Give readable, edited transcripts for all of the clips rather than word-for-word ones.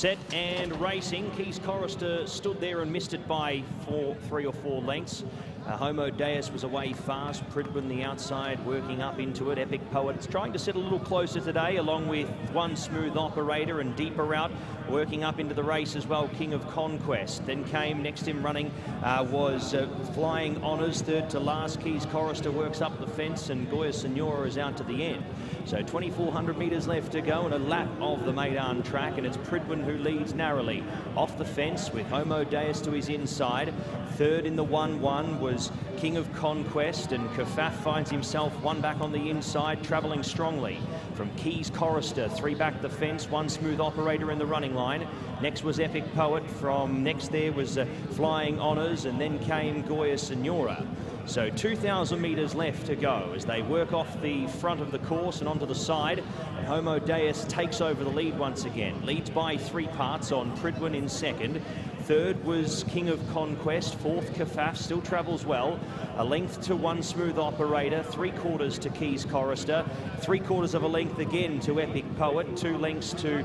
Set and racing. Keys Chorister stood there and missed it by 3 or 4 lengths. Homo Deus was away fast. Pridwin the outside, working up into it. Epic Poet's trying to sit a little closer today, along with One Smooth Operator and deeper out, working up into the race as well. King of Conquest. Then came next him running was Flying Honours, third to last. Keys Chorister works up the fence, and Goya Senora is out to the end. So 2,400 metres left to go and a lap of the Meydan track, and it's Pridwin who leads narrowly. Off the fence with Homo Deus to his inside. Third in the 1-1 was King of Conquest, and Keffaaf finds himself one back on the inside, travelling strongly. From Keys Chorister, 3 back the fence, One Smooth Operator in the running line. Next was Epic Poet. From next there was Flying Honours, and then came Goya Senora. So 2,000 metres left to go as they work off the front of the course and onto the side. And Homo Deus takes over the lead once again. Leads by 3 parts on Pridwin in second. Third was King of Conquest. Fourth, Keffaaf, still travels well. A length to One Smooth Operator. 3/4 to Keys Chorister. 3/4 of a length again to Epic Poet. 2 lengths to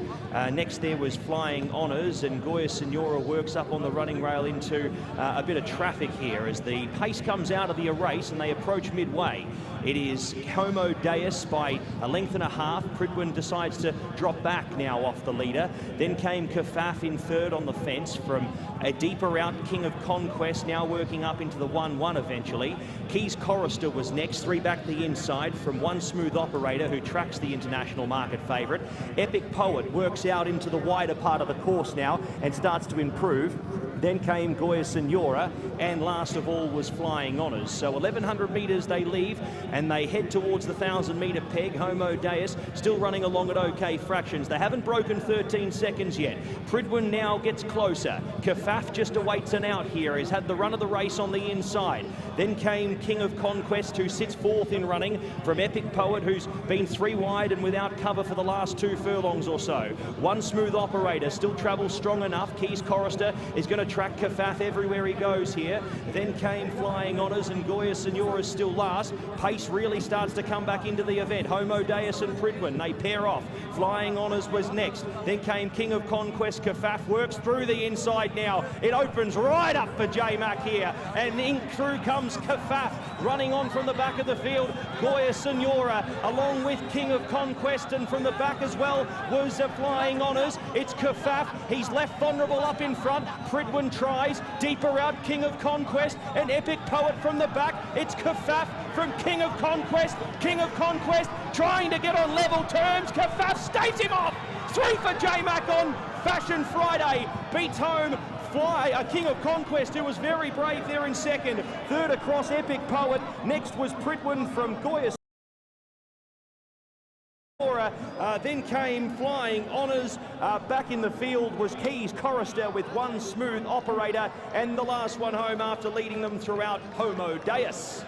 next there was Flying Honours, and Goya Senora works up on the running rail into a bit of traffic here as the pace comes out of the race and they approach midway. It is Homo Deus by a length and a half. Pridwin decides to drop back now off the leader. Then came Keffaaf in third on the fence. From a deeper out, King of Conquest now working up into the 1-1 eventually. Keys Chorister was next, 3 back the inside from One Smooth Operator, who tracks the international market favourite. Epic Poet works out into the wider part of the course now and starts to improve. Then came Goya Senora, and last of all was Flying Honours. So 1,100 metres they leave, and they head towards the 1,000-metre peg. Homo Deus still running along at okay fractions. They haven't broken 13 seconds yet. Pridwin now gets closer. Keffaaf just awaits an out here. He's had the run of the race on the inside. Then came King of Conquest, who sits 4th in running from Epic Poet, who's been 3 wide and without cover for the last 2 furlongs or so. One Smooth Operator still travels strong enough. Keys Chorister is going to track Keffaaf everywhere he goes here. Then came Flying Honours, and Goya Senora is still last. Pace really starts to come back into the event. Homo Deus and Pridwin, they pair off. Flying Honours was next. Then came King of Conquest. Keffaaf works through the inside now. It opens right up for J-Mac here, and in through comes Keffaaf, running on from the back of the field. Goya Senora along with King of Conquest, and from the back as well was Flying Honours. It's Keffaaf. He's left vulnerable up in front. Pridwin tries deeper out. King of Conquest and Epic Poet from the back. It's Keffaaf from King of Conquest. King of Conquest trying to get on level terms. Keffaaf staves him off. 3 for J-Mac on Fashion Friday. Beats home King of Conquest, who was very brave there in second. Third across Epic Poet. Next was Pridwin from Goya. Then came Flying Honours. Back in the field was Keys Chorister with One Smooth Operator, and the last one home after leading them throughout, Homo Deus.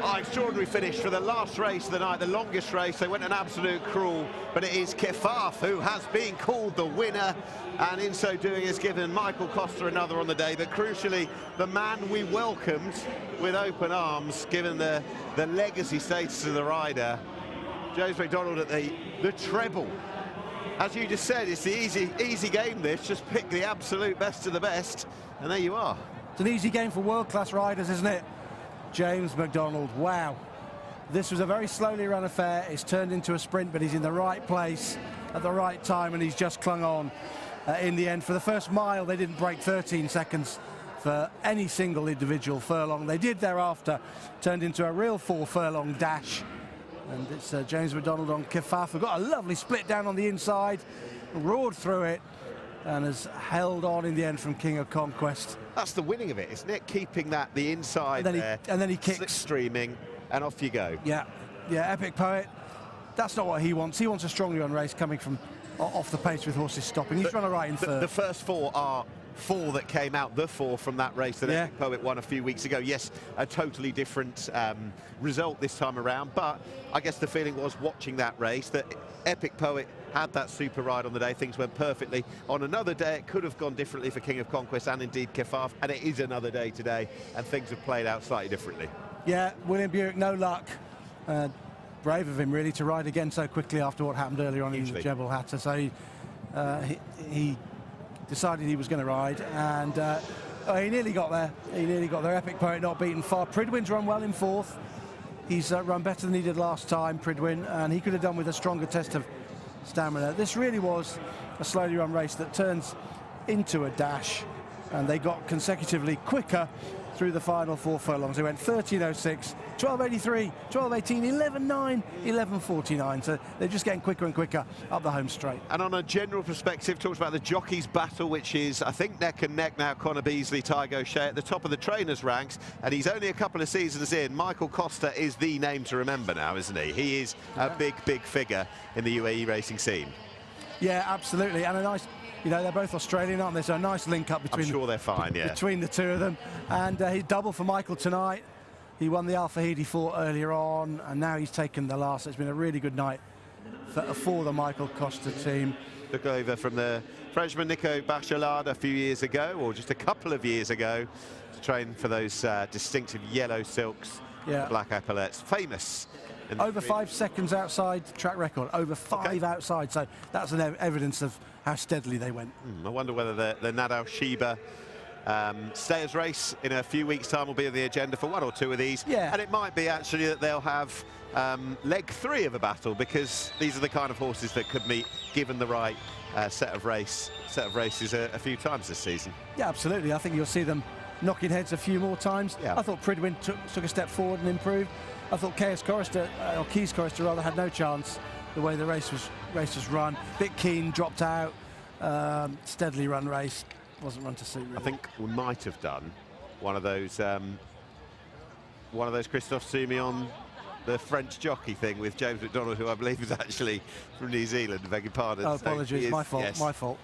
Oh, extraordinary finish for the last race of the night, the longest race. They went an absolute crawl, but it is Keffaaf who has been called the winner, and in so doing has given Michael Costa another on the day, but crucially the man we welcomed with open arms, given the legacy status of the rider. James McDonald at the treble. As you just said, it's the easy game this, just pick the absolute best of the best, and there you are. It's an easy game for world-class riders, isn't it? James McDonald, wow. This was a very slowly run affair. It's turned into a sprint, but he's in the right place at the right time, and he's just clung on in the end. For the first mile, they didn't break 13 seconds for any single individual furlong. They did thereafter, turned into a real 4-furlong dash. And it's James McDonald on Keffaaf, who got a lovely split down on the inside, roared through it, and has held on in the end from King of Conquest. That's the winning of it, isn't it? Keeping that the inside and then he kicks, streaming, and off you go. Yeah, Epic Poet. That's not what he wants. He wants a strongly run race coming from off the pace with horses stopping. He's run a right in third. The first 4 are 4 that came out, the 4 from that race that Epic Poet won a few weeks ago. Yes, a totally different result this time around, but I guess the feeling was watching that race that Epic Poet had that super ride on the day. Things went perfectly. On another day, it could have gone differently for King of Conquest and indeed Keffaaf, and it is another day today, and things have played out slightly differently. Yeah, William Buick, no luck. brave of him, really, to ride again so quickly after what happened earlier on in the Jebel Hatter. So he decided he was going to ride, and he nearly got there. He nearly got there. Epic Poet not beaten far. Pridwin's run well in fourth. He's run better than he did last time, Pridwin, and he could have done with a stronger test of stamina. This really was a slowly run race that turns into a dash, and they got consecutively quicker through the final 4 furlongs. They went 13.06, 12.83, 12.18, 11.9, 11.49. So they're just getting quicker and quicker up the home straight. And on a general perspective, talks about the jockeys' battle, which is, I think, neck and neck now. Connor Beasley, Tygo Shea at the top of the trainers' ranks, and he's only a couple of seasons in. Michael Costa is the name to remember now, isn't he? He is a big figure in the UAE racing scene. Yeah, absolutely, and a nice. You know, they're both Australian, aren't they? So a nice link up between. I'm sure they're fine, yeah. Between the two of them, and he doubled for Michael tonight. He won the Al Fahid he fought earlier on, and now he's taken the last. It's been a really good night for the Michael Costa team. Took over from the Frenchman Nico Bachelard a few years ago, or just a couple of years ago, to train for those distinctive yellow silks, black epaulettes, famous. Over 5 seconds outside track record, over 5 outside, so that's an evidence of how steadily they went. I wonder whether the Nadal Sheba Stayers race in a few weeks' time will be on the agenda for 1 or 2 of these. Yeah. And it might be actually that they'll have leg 3 of a battle, because these are the kind of horses that could meet, given the right set of races a few times this season. Yeah, absolutely. I think you'll see them knocking heads a few more times. Yeah. I thought Pridwin took a step forward and improved. I thought Keys Chorister rather had no chance the way the race was run. Bit keen, dropped out, steadily run race, wasn't run to suit really. I think we might have done one of those Christophe Soumillon, the French jockey thing with James McDonald, who I believe is actually from New Zealand, beg your pardon. Oh, apologies, so my fault, yes. My fault.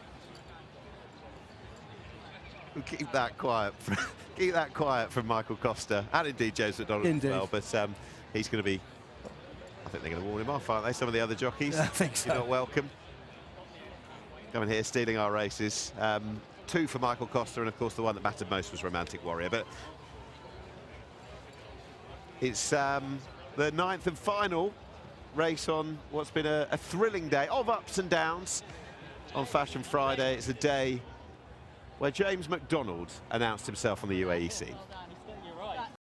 We'll keep that quiet. Keep that quiet from Michael Costa, and indeed James McDonald as well. But he's going to be. I think they're going to warn him off, aren't they? Some of the other jockeys. I think so. You're not welcome. Coming here, stealing our races. 2 for Michael Costa, and of course the one that mattered most was Romantic Warrior. But it's the 9th and final race on what's been a thrilling day of ups and downs on Fashion Friday. It's a day where James McDonald announced himself on the UAE scene.